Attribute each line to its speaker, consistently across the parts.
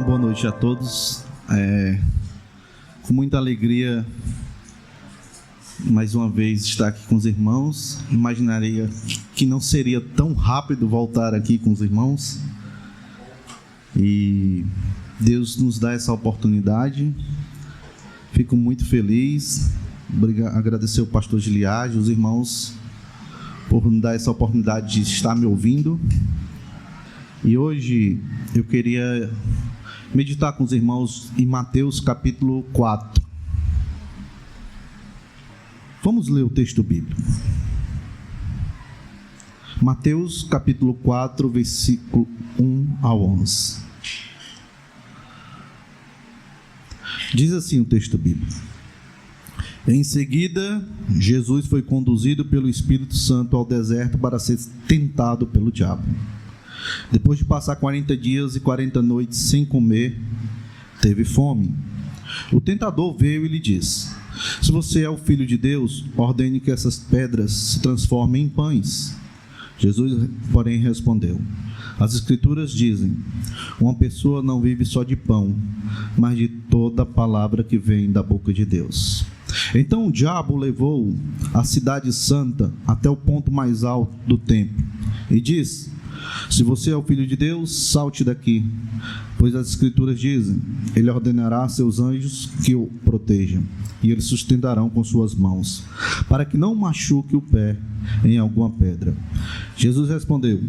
Speaker 1: Boa noite a todos. Com muita alegria, mais uma vez, estar aqui com os irmãos. Imaginaria que não seria tão rápido voltar aqui com os irmãos. E Deus nos dá essa oportunidade. Fico muito feliz. Agradecer ao pastor Giliade, os irmãos, por nos dar essa oportunidade de estar me ouvindo. E hoje eu queria meditar com os irmãos em Mateus capítulo 4. Vamos ler o texto bíblico. Mateus capítulo 4, versículo 1 ao 11. Diz assim o texto bíblico: Em seguida, Jesus foi conduzido pelo Espírito Santo ao deserto para ser tentado pelo diabo. Depois de passar 40 dias e 40 noites sem comer, teve fome. O tentador veio e lhe disse: Se você é o Filho de Deus, ordene que essas pedras se transformem em pães. Jesus, porém, respondeu: As Escrituras dizem: Uma pessoa não vive só de pão, mas de toda palavra que vem da boca de Deus. Então o diabo levou a cidade santa até o ponto mais alto do templo e disse: Se você é o Filho de Deus, salte daqui, pois as Escrituras dizem: Ele ordenará a seus anjos que o protejam, e eles sustentarão com suas mãos, para que não machuque o pé em alguma pedra. Jesus respondeu: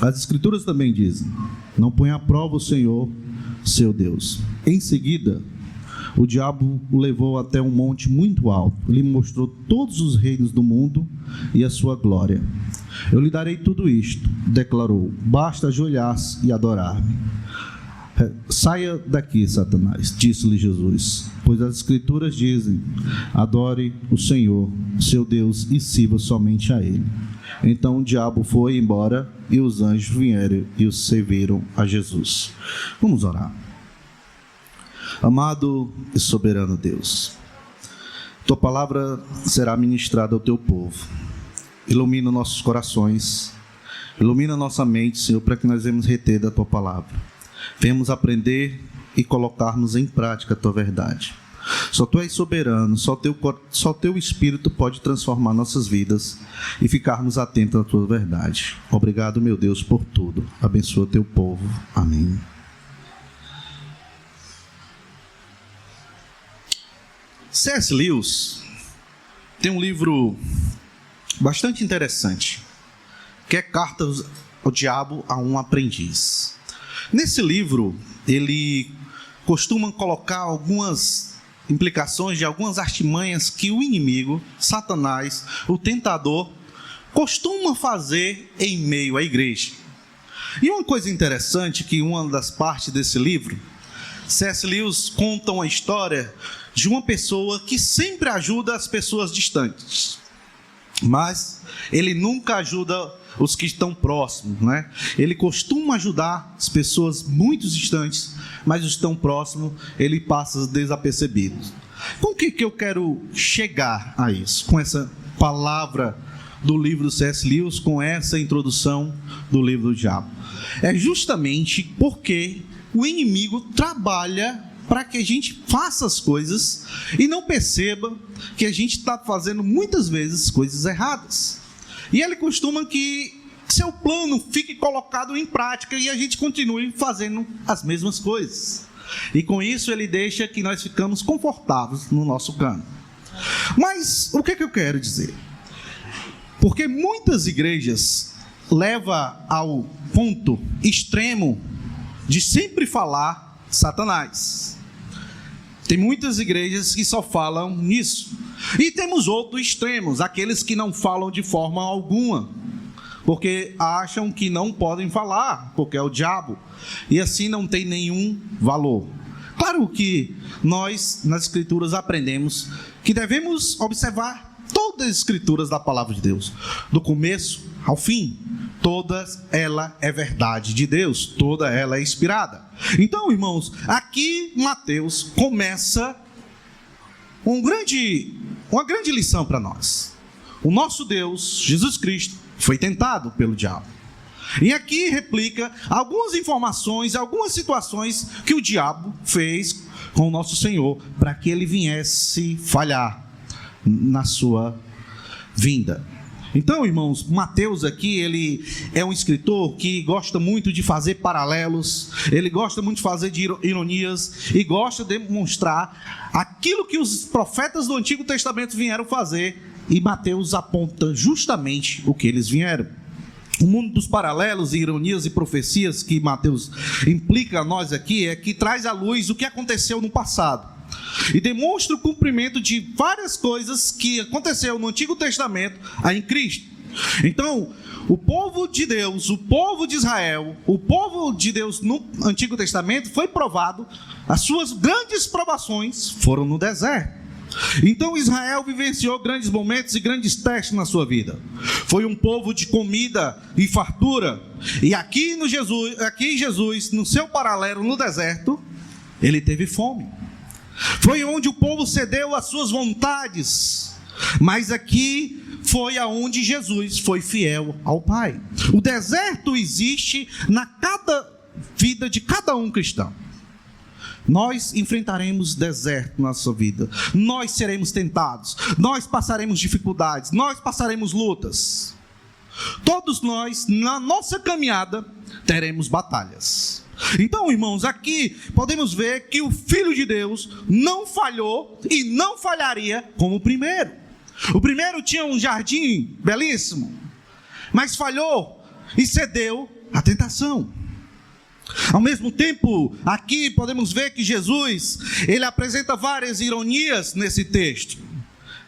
Speaker 1: As Escrituras também dizem: Não ponha à prova o Senhor, seu Deus. Em seguida, o diabo o levou até um monte muito alto, lhe mostrou todos os reinos do mundo e a sua glória. Eu lhe darei tudo isto, declarou, basta ajoelhar-se e adorar-me. Saia daqui, Satanás, disse-lhe Jesus, pois as Escrituras dizem: Adore o Senhor, seu Deus, e sirva somente a Ele. Então o diabo foi embora e os anjos vieram e os serviram a Jesus. Vamos orar. Amado e soberano Deus, Tua palavra será ministrada ao Teu povo. Ilumina nossos corações, ilumina nossa mente, Senhor, para que nós venhamos reter da Tua palavra. Venhamos aprender e colocarmos em prática a Tua verdade. Só Tu és soberano, só Teu Espírito pode transformar nossas vidas e ficarmos atentos à Tua verdade. Obrigado, meu Deus, por tudo. Abençoa Teu povo. Amém. C.S. Lewis tem um livro bastante interessante, que é Cartas ao Diabo a um Aprendiz. Nesse livro, ele costuma colocar algumas implicações de algumas artimanhas que o inimigo, Satanás, o tentador, costuma fazer em meio à igreja. E uma coisa interessante, que uma das partes desse livro, C.S. Lewis conta uma história de uma pessoa que sempre ajuda as pessoas distantes, mas ele nunca ajuda os que estão próximos, né? Ele costuma ajudar as pessoas muito distantes, mas os que estão próximos ele passa desapercebido. Com o que eu quero chegar a isso? Com essa palavra do livro do C.S. Lewis, com essa introdução do livro do diabo. É justamente porque o inimigo trabalha para que a gente faça as coisas e não perceba que a gente está fazendo muitas vezes coisas erradas. E ele costuma que seu plano fique colocado em prática e a gente continue fazendo as mesmas coisas. E com isso ele deixa que nós ficamos confortáveis no nosso canto. Mas o que eu quero dizer? Porque muitas igrejas levam ao ponto extremo de sempre falar Satanás. Tem muitas igrejas que só falam nisso. E temos outros extremos, aqueles que não falam de forma alguma, porque acham que não podem falar, porque é o diabo, e assim não tem nenhum valor. Claro que nós, nas Escrituras, aprendemos que devemos observar todas as Escrituras da Palavra de Deus, do começo ao fim. Toda ela é verdade de Deus, toda ela é inspirada. Então, irmãos, aqui Mateus começa uma grande lição para nós. O nosso Deus, Jesus Cristo, foi tentado pelo diabo. E aqui replica algumas informações, algumas situações que o diabo fez com o nosso Senhor para que ele viesse falhar na sua vinda. Então, irmãos, Mateus aqui, ele é um escritor que gosta muito de fazer paralelos, ele gosta muito de fazer de ironias e gosta de demonstrar aquilo que os profetas do Antigo Testamento vieram fazer, e Mateus aponta justamente o que eles vieram. O mundo dos paralelos, ironias e profecias que Mateus implica a nós aqui é que traz à luz o que aconteceu no passado e demonstra o cumprimento de várias coisas que aconteceu no Antigo Testamento em Cristo. Então, o povo de Deus, o povo de Israel, o povo de Deus no Antigo Testamento foi provado, as suas grandes provações foram no deserto. Então Israel vivenciou grandes momentos e grandes testes na sua vida. Foi um povo de comida e fartura. E aqui Jesus, no seu paralelo no deserto, ele teve fome. Foi onde o povo cedeu às suas vontades. Mas aqui foi aonde Jesus foi fiel ao Pai. O deserto existe na cada vida de cada um cristão. Nós enfrentaremos deserto na nossa vida, nós seremos tentados, nós passaremos dificuldades, nós passaremos lutas. Todos nós, na nossa caminhada, teremos batalhas. Então, irmãos, aqui podemos ver que o Filho de Deus não falhou e não falharia como o primeiro. O primeiro tinha um jardim belíssimo, mas falhou e cedeu à tentação. Ao mesmo tempo, aqui podemos ver que Jesus, ele apresenta várias ironias nesse texto.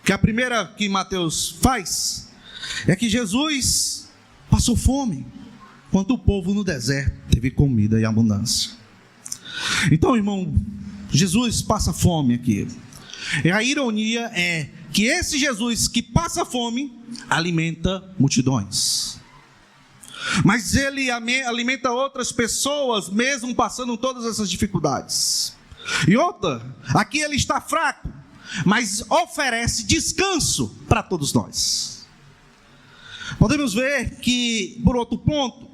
Speaker 1: Que a primeira que Mateus faz é que Jesus passou fome, enquanto o povo no deserto teve comida e abundância. Então, irmão, Jesus passa fome aqui. E a ironia é que esse Jesus que passa fome alimenta multidões. Mas ele alimenta outras pessoas, mesmo passando todas essas dificuldades. E outra, aqui ele está fraco, mas oferece descanso para todos nós. Podemos ver que, por outro ponto,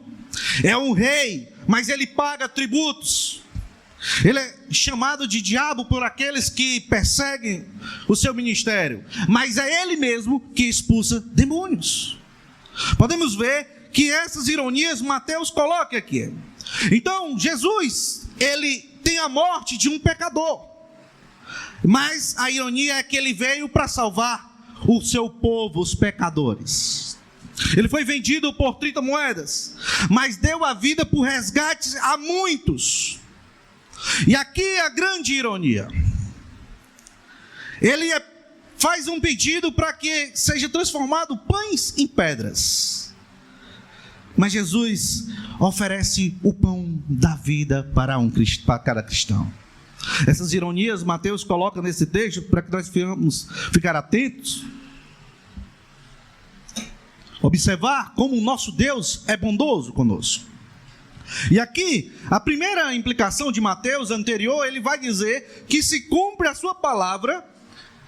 Speaker 1: é um rei, mas ele paga tributos. Ele é chamado de diabo por aqueles que perseguem o seu ministério, mas é ele mesmo que expulsa demônios. Podemos ver que essas ironias Mateus coloca aqui. Então, Jesus, ele tem a morte de um pecador. Mas a ironia é que ele veio para salvar o seu povo, os pecadores. Ele foi vendido por 30 moedas, mas deu a vida por resgate a muitos. E aqui a grande ironia. Ele faz um pedido para que seja transformado pães em pedras. Mas Jesus oferece o pão da vida para cada cristão. Essas ironias Mateus coloca nesse texto para que nós vamos ficar atentos. Observar como o nosso Deus é bondoso conosco. E aqui, a primeira implicação de Mateus anterior, ele vai dizer que se cumpre a sua palavra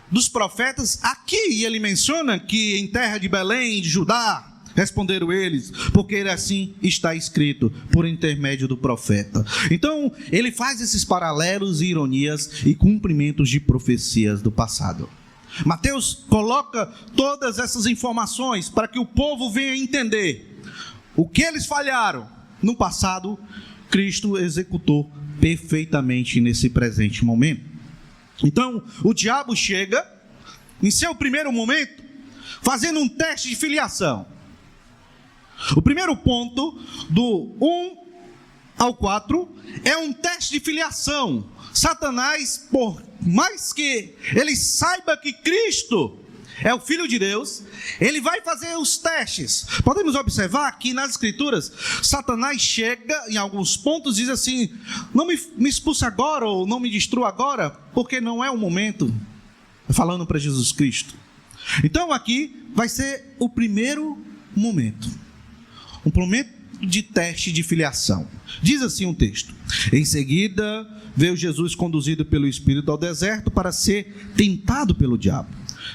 Speaker 1: dos profetas aqui. E ele menciona que em terra de Belém, de Judá, responderam eles, porque assim está escrito, por intermédio do profeta. Então, ele faz esses paralelos e ironias e cumprimentos de profecias do passado. Mateus coloca todas essas informações para que o povo venha entender o que eles falharam no passado, Cristo executou perfeitamente nesse presente momento. Então, o diabo chega, em seu primeiro momento, fazendo um teste de filiação. O primeiro ponto, do 1 ao 4, é um teste de filiação. Satanás, por mais que ele saiba que Cristo é o Filho de Deus, ele vai fazer os testes. Podemos observar que nas Escrituras, Satanás chega em alguns pontos e diz assim: não me expulse agora, ou não me destrua agora, porque não é o momento. Falando para Jesus Cristo. Então aqui vai ser o primeiro momento. Um momento de teste de filiação. Diz assim um texto: em seguida veio Jesus conduzido pelo Espírito ao deserto para ser tentado pelo diabo.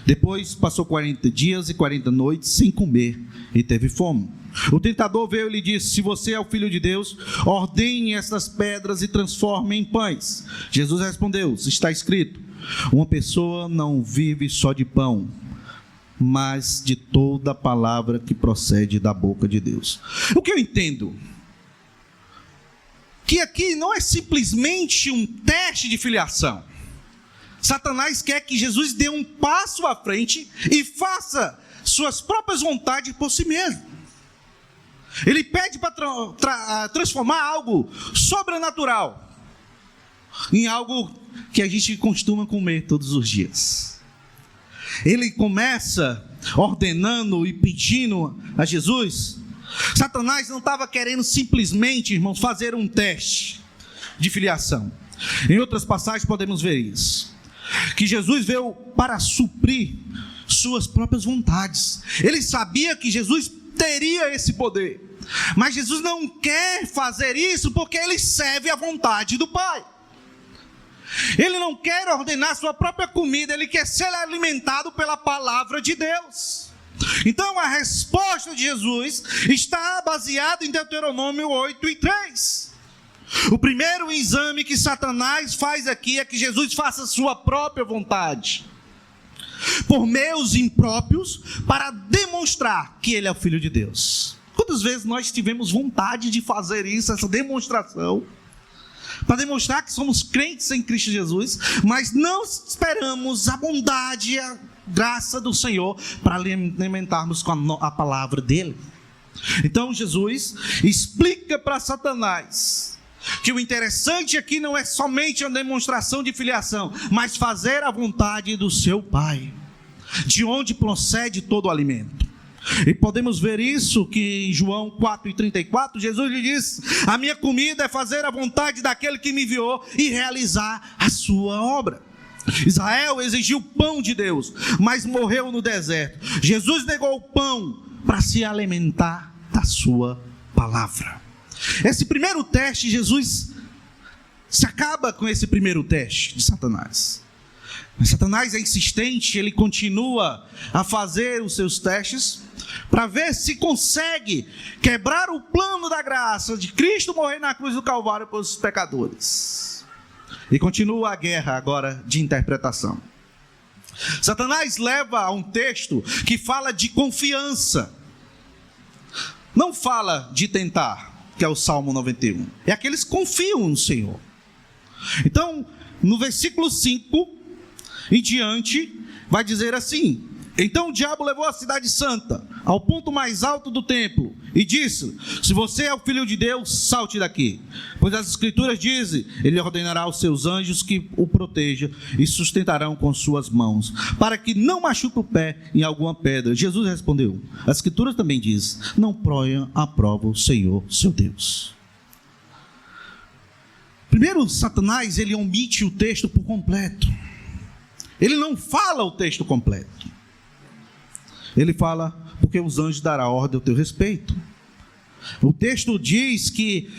Speaker 1: Depois passou 40 dias e 40 noites sem comer e teve fome. O tentador veio e lhe disse: se você é o Filho de Deus, ordene estas pedras e transforme em pães. Jesus respondeu: está escrito, uma pessoa não vive só de pão, mas de toda palavra que procede da boca de Deus. O que eu entendo? Que aqui não é simplesmente um teste de filiação. Satanás quer que Jesus dê um passo à frente e faça suas próprias vontades por si mesmo. Ele pede para transformar algo sobrenatural em algo que a gente costuma comer todos os dias. Ele começa ordenando e pedindo a Jesus. Satanás não estava querendo simplesmente, irmãos, fazer um teste de filiação. Em outras passagens podemos ver isso, que Jesus veio para suprir suas próprias vontades. Ele sabia que Jesus teria esse poder, mas Jesus não quer fazer isso porque ele serve à vontade do Pai. Ele não quer ordenar sua própria comida, ele quer ser alimentado pela palavra de Deus. Então a resposta de Jesus está baseada em Deuteronômio 8:3. O primeiro exame que Satanás faz aqui é que Jesus faça sua própria vontade, por meios impróprios, para demonstrar que ele é o Filho de Deus. Quantas vezes nós tivemos vontade de fazer isso, essa demonstração, para demonstrar que somos crentes em Cristo Jesus, mas não esperamos a bondade e a graça do Senhor para alimentarmos com a palavra dele? Então Jesus explica para Satanás que o interessante aqui não é somente a demonstração de filiação, mas fazer a vontade do seu Pai, de onde procede todo o alimento. E podemos ver isso que em João 4:34, Jesus lhe diz: a minha comida é fazer a vontade daquele que me enviou e realizar a sua obra. Israel exigiu pão de Deus, mas morreu no deserto. Jesus negou o pão para se alimentar da sua palavra. Esse primeiro teste, Jesus se acaba com esse primeiro teste de Satanás. Mas Satanás é insistente, ele continua a fazer os seus testes para ver se consegue quebrar o plano da graça de Cristo morrer na cruz do Calvário pelos pecadores. E continua a guerra agora de interpretação. Satanás leva a um texto que fala de confiança, não fala de tentar, que é o Salmo 91. É aqueles que confiam no Senhor. Então, no versículo 5 em diante, vai dizer assim: então o diabo levou a cidade santa ao ponto mais alto do templo e disse: se você é o Filho de Deus, salte daqui, pois as escrituras dizem, ele ordenará aos seus anjos que o protejam e sustentarão com suas mãos, para que não machuque o pé em alguma pedra. Jesus respondeu: as escrituras também dizem, não ponha à prova o Senhor seu Deus. Primeiro, Satanás, ele omite o texto por completo. Ele não fala o texto completo. Ele fala: porque os anjos darão ordem ao teu respeito. O texto diz que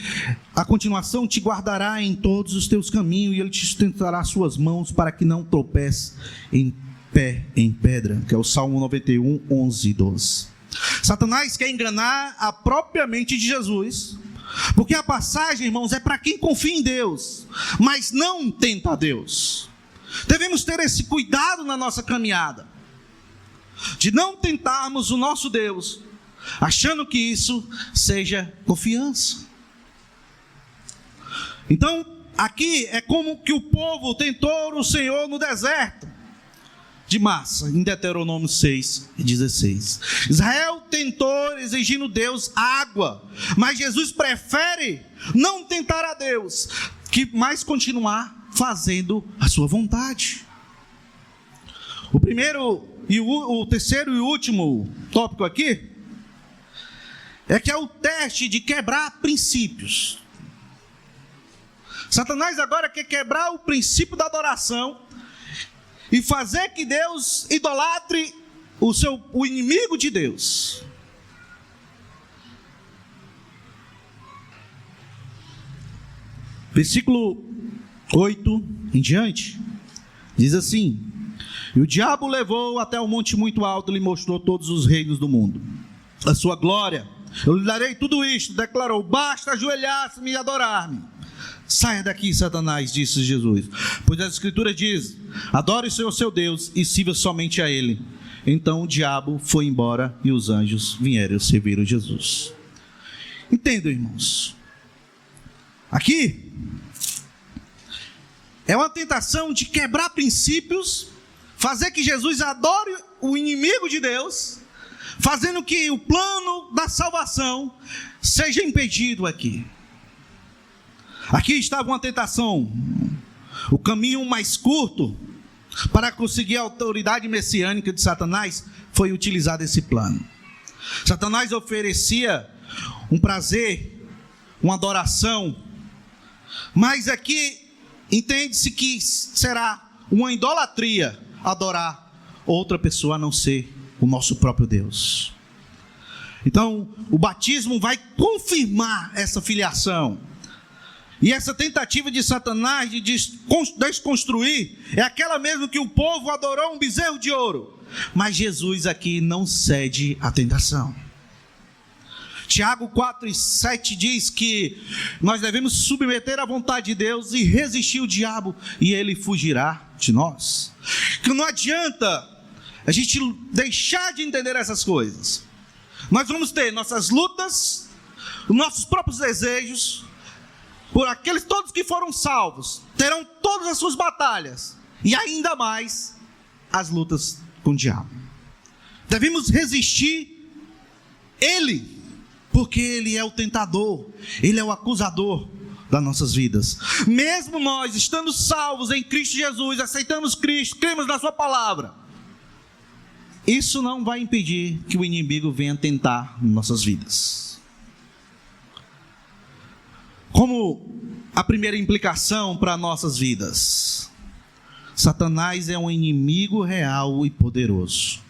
Speaker 1: a continuação: te guardará em todos os teus caminhos e ele te sustentará suas mãos para que não tropece em pé em pedra, que é o Salmo 91, 11 e 12. Satanás quer enganar a própria mente de Jesus, porque a passagem, irmãos, é para quem confia em Deus, mas não tenta a Deus. Devemos ter esse cuidado na nossa caminhada, de não tentarmos o nosso Deus, achando que isso seja confiança. Então, aqui é como que o povo tentou o Senhor no deserto de Massa, em Deuteronômio 6:16. Israel tentou exigindo Deus água, mas Jesus prefere não tentar a Deus, mas continuar fazendo a sua vontade. O terceiro e último tópico aqui é que é o teste de quebrar princípios. Satanás agora quer quebrar o princípio da adoração e fazer que Deus idolatre o inimigo de Deus. Versículo 8 em diante diz assim: E o diabo levou até um monte muito alto e lhe mostrou todos os reinos do mundo, a sua glória. Eu lhe darei tudo isto, declarou, basta ajoelhar-se-me e adorar-me. Saia daqui, Satanás, disse Jesus, pois as escrituras dizem, adore o Senhor seu Deus e sirva somente a Ele. Então o diabo foi embora e os anjos vieram servir a Jesus. Entendam, irmãos, aqui é uma tentação de quebrar princípios, fazer que Jesus adore o inimigo de Deus, fazendo que o plano da salvação seja impedido aqui. Aqui estava uma tentação, o caminho mais curto para conseguir a autoridade messiânica de Satanás foi utilizar esse plano. Satanás oferecia um prazer, uma adoração, mas aqui entende-se que será uma idolatria adorar outra pessoa a não ser o nosso próprio Deus. Então, o batismo vai confirmar essa filiação. E essa tentativa de Satanás de desconstruir é aquela mesmo que o povo adorou um bezerro de ouro. Mas Jesus aqui não cede à tentação. Tiago 4:7 diz que nós devemos submeter à vontade de Deus e resistir o diabo, e ele fugirá de nós. Que não adianta a gente deixar de entender essas coisas. Nós vamos ter nossas lutas, os nossos próprios desejos. Por aqueles todos que foram salvos, terão todas as suas batalhas, e ainda mais as lutas com o diabo. Devemos resistir ele, porque ele é o tentador, ele é o acusador das nossas vidas. Mesmo nós estando salvos em Cristo Jesus, aceitamos Cristo, cremos na sua palavra, isso não vai impedir que o inimigo venha tentar nossas vidas. Como a primeira implicação para nossas vidas, Satanás é um inimigo real e poderoso.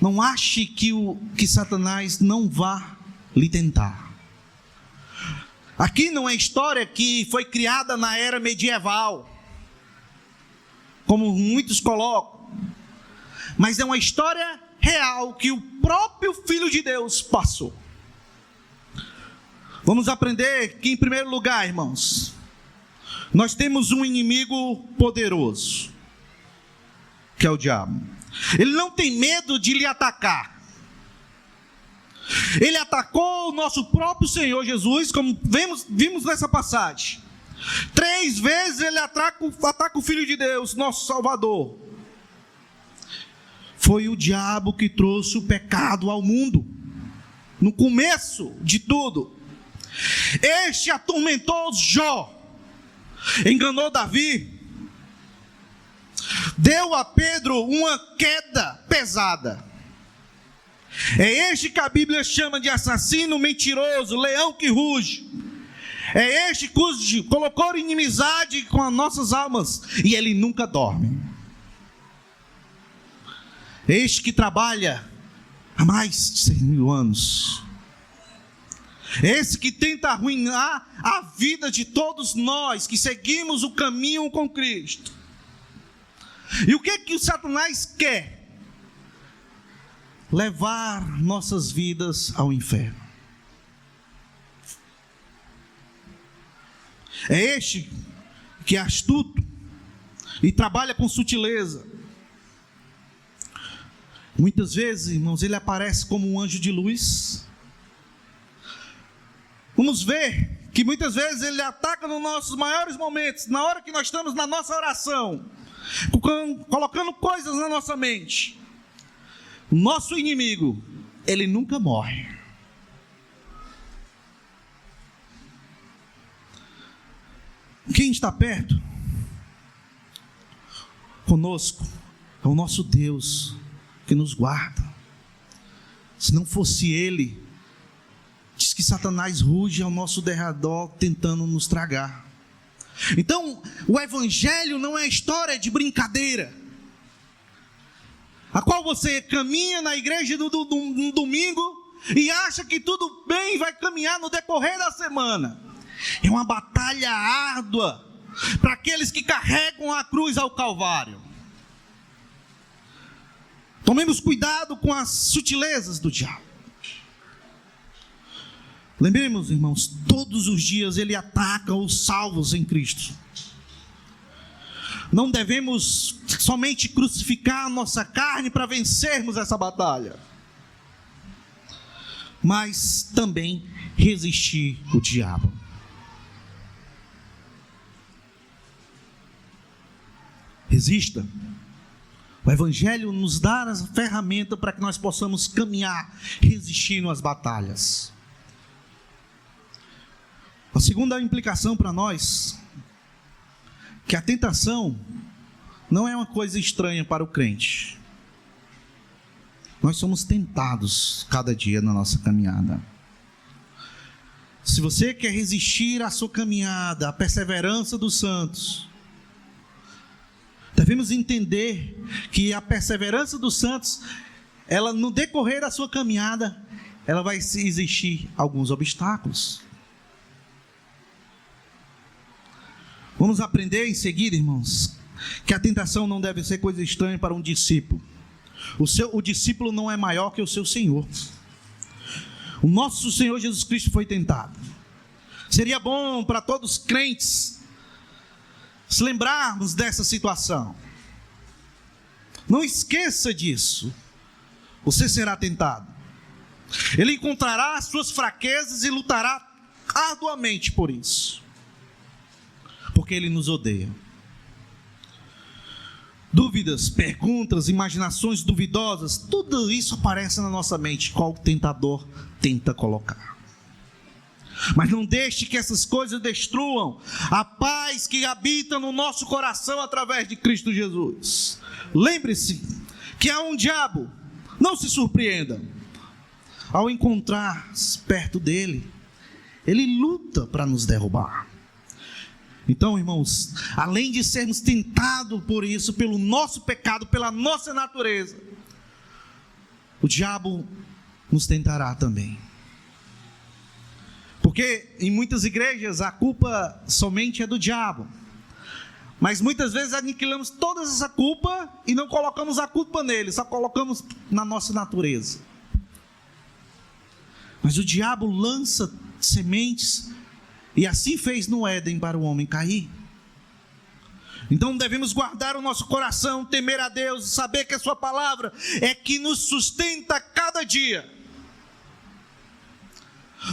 Speaker 1: Não ache que Satanás não vá lhe tentar. Aqui não é história que foi criada na era medieval, como muitos colocam, mas é uma história real que o próprio Filho de Deus passou. Vamos aprender que, em primeiro lugar, irmãos, nós temos um inimigo poderoso, que é o diabo. Ele não tem medo de lhe atacar. Ele atacou o nosso próprio Senhor Jesus, como vimos nessa passagem. 3 vezes ele ataca o Filho de Deus, nosso Salvador. Foi o diabo que trouxe o pecado ao mundo, no começo de tudo. Este atormentou Jó, enganou Davi, deu a Pedro uma queda pesada. É este que a Bíblia chama de assassino mentiroso, leão que ruge. É este que colocou inimizade com as nossas almas, e ele nunca dorme. É este que trabalha há mais de 6.000 anos. Esse que tenta arruinar a vida de todos nós que seguimos o caminho com Cristo. E o que o Satanás quer? Levar nossas vidas ao inferno. É este que é astuto e trabalha com sutileza. Muitas vezes, irmãos, ele aparece como um anjo de luz. Vamos ver que muitas vezes ele ataca nos nossos maiores momentos, na hora que nós estamos na nossa oração, colocando coisas na nossa mente. O nosso inimigo, ele nunca morre. Quem está perto conosco é o nosso Deus que nos guarda. Se não fosse ele, diz que Satanás ruge ao nosso derredor tentando nos tragar. Então, o evangelho não é história de brincadeira, a qual você caminha na igreja no domingo e acha que tudo bem, vai caminhar no decorrer da semana. É uma batalha árdua para aqueles que carregam a cruz ao Calvário. Tomemos cuidado com as sutilezas do diabo. Lembremos, irmãos, todos os dias ele ataca os salvos em Cristo. Não devemos somente crucificar a nossa carne para vencermos essa batalha, mas também resistir o diabo. Resista. O Evangelho nos dá a ferramenta para que nós possamos caminhar, resistindo às batalhas. A segunda implicação para nós, que a tentação não é uma coisa estranha para o crente. Nós somos tentados cada dia na nossa caminhada. Se você quer resistir à sua caminhada, à perseverança dos santos, devemos entender que a perseverança dos santos, ela no decorrer da sua caminhada, ela vai existir alguns obstáculos. Vamos aprender em seguida, irmãos, que a tentação não deve ser coisa estranha para um discípulo. O discípulo não é maior que o seu Senhor. O nosso Senhor Jesus Cristo foi tentado. Seria bom para todos os crentes se lembrarmos dessa situação. Não esqueça disso. Você será tentado. Ele encontrará as suas fraquezas e lutará arduamente por isso, porque Ele nos odeia. Dúvidas, perguntas, imaginações duvidosas, tudo isso aparece na nossa mente, qual o tentador tenta colocar. Mas não deixe que essas coisas destruam a paz que habita no nosso coração através de Cristo Jesus. Lembre-se que há um diabo, não se surpreenda, ao encontrar perto dele, ele luta para nos derrubar. Então, irmãos, além de sermos tentados por isso, pelo nosso pecado, pela nossa natureza, o diabo nos tentará também. Porque em muitas igrejas a culpa somente é do diabo, mas muitas vezes aniquilamos toda essa culpa e não colocamos a culpa nele, só colocamos na nossa natureza. Mas o diabo lança sementes, e assim fez no Éden para o homem cair. Então devemos guardar o nosso coração, temer a Deus e saber que a sua palavra é que nos sustenta cada dia.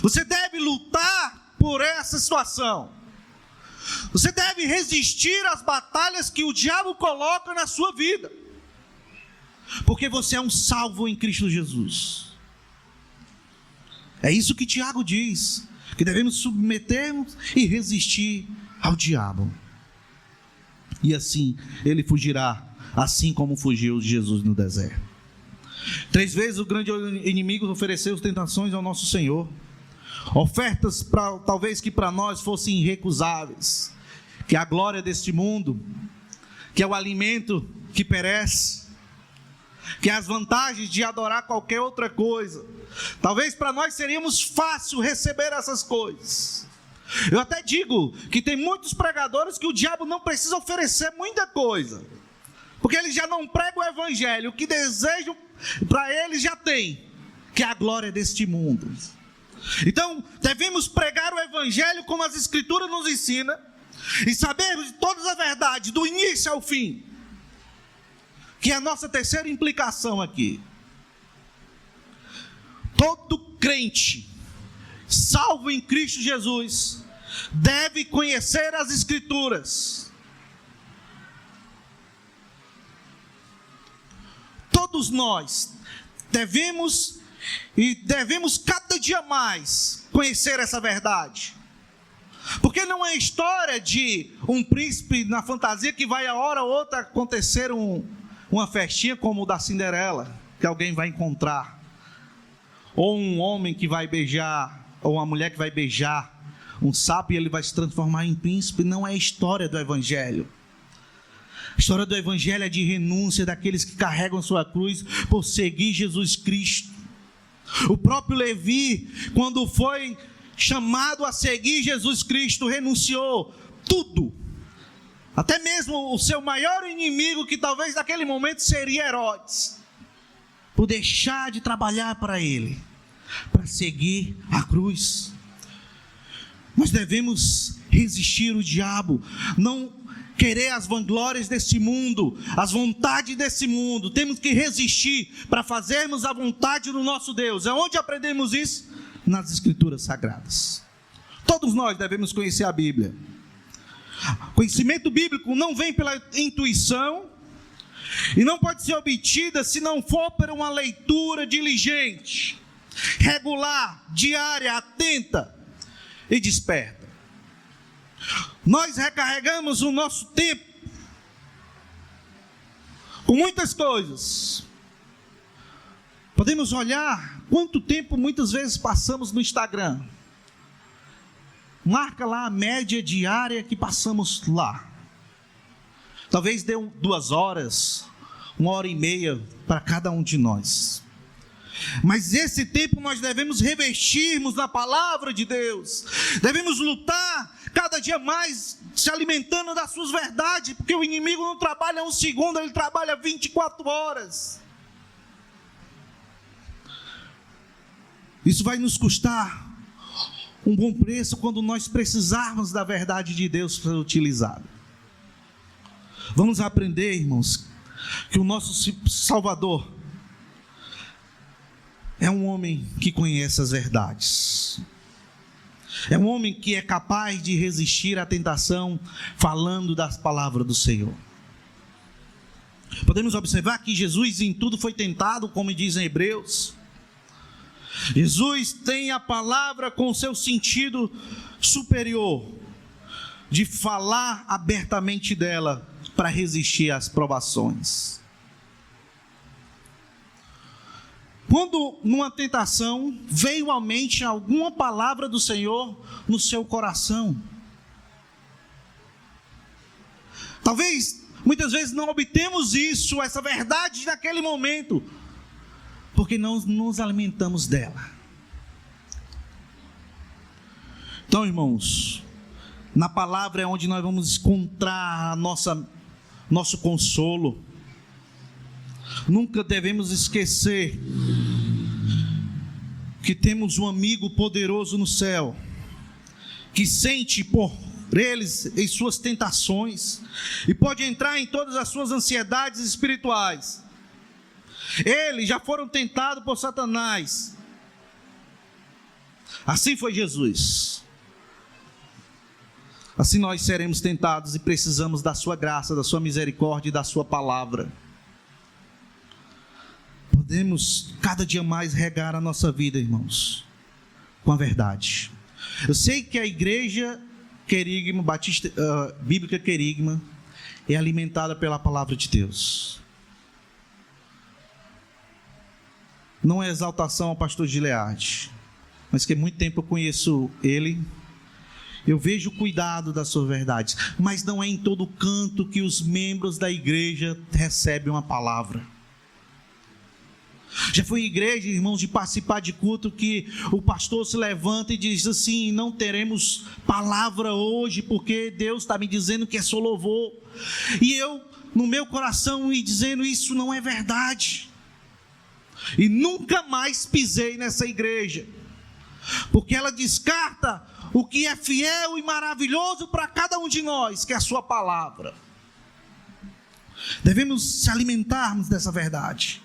Speaker 1: Você deve lutar por essa situação. Você deve resistir às batalhas que o diabo coloca na sua vida, porque você é um salvo em Cristo Jesus. É isso que Tiago diz, que devemos submetermos e resistir ao diabo, e assim ele fugirá, assim como fugiu Jesus no deserto. 3 vezes o grande inimigo ofereceu tentações ao nosso Senhor, ofertas talvez que para nós fossem irrecusáveis, que é a glória deste mundo, que é o alimento que perece, que é as vantagens de adorar qualquer outra coisa. Talvez para nós seríamos fácil receber essas coisas. Eu até digo que tem muitos pregadores que o diabo não precisa oferecer muita coisa, porque eles já não pregam o evangelho. O que desejam para eles já tem, que é a glória deste mundo. Então devemos pregar o evangelho como as escrituras nos ensinam, e sabermos de todas as verdades, do início ao fim, que é a nossa terceira implicação aqui. Todo crente salvo em Cristo Jesus deve conhecer as Escrituras. Todos nós devemos cada dia mais conhecer essa verdade, porque não é história de um príncipe na fantasia que vai a hora ou outra acontecer uma festinha como o da Cinderela, que alguém vai encontrar, ou um homem que vai beijar, ou uma mulher que vai beijar um sapo e ele vai se transformar em príncipe. Não é a história do Evangelho. A história do Evangelho é de renúncia daqueles que carregam sua cruz por seguir Jesus Cristo. O próprio Levi, quando foi chamado a seguir Jesus Cristo, renunciou tudo, até mesmo o seu maior inimigo, que talvez naquele momento seria Herodes. por deixar de trabalhar para Ele, para seguir a cruz. Nós devemos resistir o diabo, não querer as vanglórias desse mundo, as vontades desse mundo. Temos que resistir para fazermos a vontade do nosso Deus. É onde aprendemos isso? Nas Escrituras Sagradas. Todos nós devemos conhecer a Bíblia. Conhecimento bíblico não vem pela intuição e não pode ser obtida se não for por uma leitura diligente, regular, diária, atenta e desperta. Nós recarregamos o nosso tempo com muitas coisas. Podemos olhar quanto tempo muitas vezes passamos no Instagram. Marca lá a média diária que passamos lá. Talvez dê 2 horas, 1h30 para cada um de nós. Mas esse tempo nós devemos revestirmos na palavra de Deus. Devemos lutar cada dia mais, se alimentando das suas verdades, porque o inimigo não trabalha 1 segundo, ele trabalha 24 horas. Isso vai nos custar um bom preço quando nós precisarmos da verdade de Deus para ser utilizada. Vamos aprender, irmãos, que o nosso Salvador é um homem que conhece as verdades. É um homem que é capaz de resistir à tentação falando das palavras do Senhor. Podemos observar que Jesus em tudo foi tentado, como diz em Hebreus. Jesus tem a palavra com seu sentido superior, de falar abertamente dela para resistir às provações. Quando numa tentação veio à mente alguma palavra do Senhor no seu coração, talvez muitas vezes não obtemos isso, essa verdade naquele momento, porque não nos alimentamos dela. Então, irmãos, na palavra é onde nós vamos encontrar nosso consolo. Nunca devemos esquecer que temos um amigo poderoso no céu, que sente por eles em suas tentações e pode entrar em todas as suas ansiedades espirituais. Eles já foram tentados por Satanás. Assim foi Jesus. Assim nós seremos tentados e precisamos da sua graça, da sua misericórdia e da sua palavra. Podemos cada dia mais regar a nossa vida, irmãos, com a verdade. Eu sei que a igreja Querigma, Bíblica Querigma, é alimentada pela palavra de Deus. Não é exaltação ao pastor Gilead, mas que há muito tempo eu conheço ele. Eu vejo o cuidado das suas verdades, mas não é em todo canto que os membros da igreja recebem uma palavra. Já foi igreja, irmãos, de participar de culto que o pastor se levanta e diz assim: não teremos palavra hoje porque Deus está me dizendo que é só louvor. E eu, no meu coração, me dizendo: isso não é verdade. E nunca mais pisei nessa igreja, porque ela descarta o que é fiel e maravilhoso para cada um de nós, que é a sua palavra. Devemos se alimentarmos dessa verdade.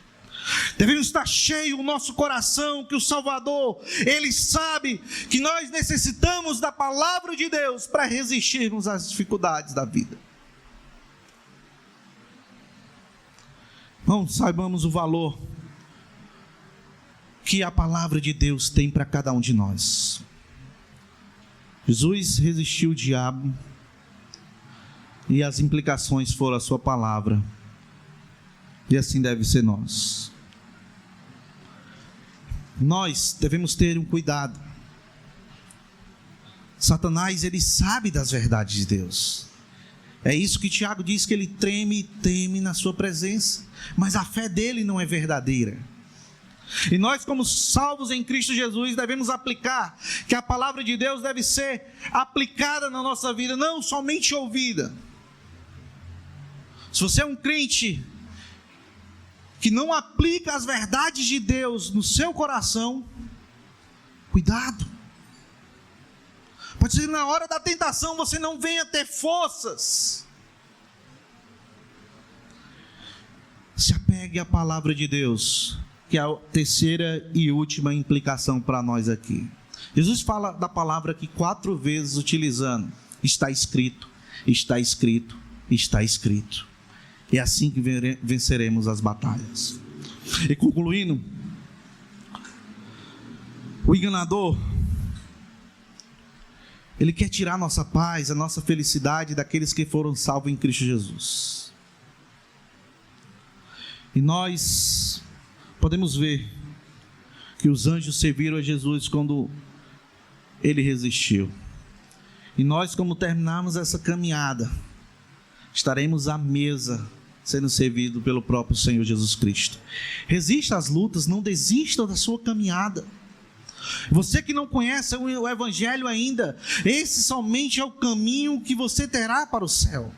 Speaker 1: Devemos estar cheio o nosso coração, que o Salvador, Ele sabe que nós necessitamos da palavra de Deus para resistirmos às dificuldades da vida. Não saibamos o valor que a palavra de Deus tem para cada um de nós. Jesus resistiu o diabo e as implicações foram a sua palavra, e assim deve ser nós. Nós devemos ter um cuidado. Satanás, ele sabe das verdades de Deus. É isso que Tiago diz, que ele treme e teme na sua presença, mas a fé dele não é verdadeira. E nós, como salvos em Cristo Jesus, devemos aplicar, que a palavra de Deus deve ser aplicada na nossa vida, não somente ouvida. Se você é um crente que não aplica as verdades de Deus no seu coração, cuidado. Pode ser que na hora da tentação você não venha ter forças. Se apegue à palavra de Deus, que é a terceira e última implicação para nós aqui. Jesus fala da palavra aqui 4 vezes utilizando: está escrito, está escrito, está escrito. É assim que venceremos as batalhas. E concluindo, o enganador, ele quer tirar a nossa paz, a nossa felicidade daqueles que foram salvos em Cristo Jesus. E nós podemos ver que os anjos serviram a Jesus quando ele resistiu. E nós, como terminarmos essa caminhada, estaremos à mesa sendo servido pelo próprio Senhor Jesus Cristo. Resista às lutas, não desista da sua caminhada. Você que não conhece o Evangelho ainda, esse somente é o caminho que você terá para o céu,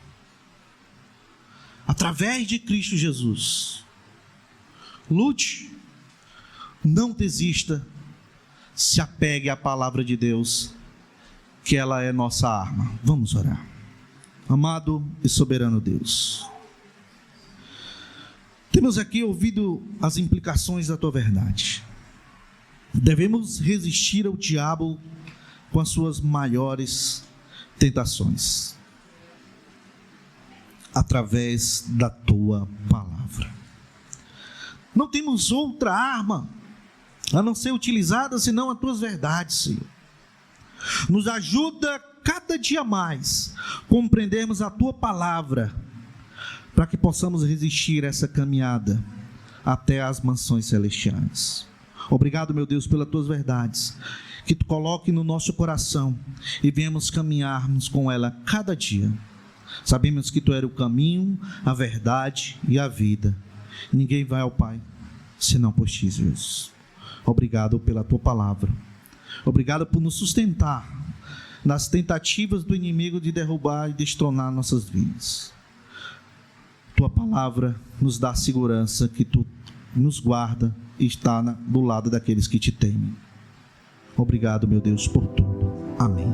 Speaker 1: através de Cristo Jesus. Lute, não desista, se apegue à palavra de Deus, que ela é nossa arma. Vamos orar. Amado e soberano Deus, temos aqui ouvido as implicações da tua verdade. Devemos resistir ao diabo com as suas maiores tentações, através da tua palavra. Não temos outra arma a não ser utilizada senão as tuas verdades, Senhor. Nos ajuda cada dia mais compreendermos a tua palavra, para que possamos resistir a essa caminhada até as mansões celestiais. Obrigado, meu Deus, pelas tuas verdades, que tu coloque no nosso coração e venhamos caminharmos com ela cada dia. Sabemos que tu és o caminho, a verdade e a vida. Ninguém vai ao Pai senão por ti, Jesus. Obrigado pela tua palavra. Obrigado por nos sustentar nas tentativas do inimigo de derrubar e destronar nossas vidas. Tua palavra nos dá segurança que tu nos guarda e está do lado daqueles que te temem. Obrigado, meu Deus, por tudo. Amém.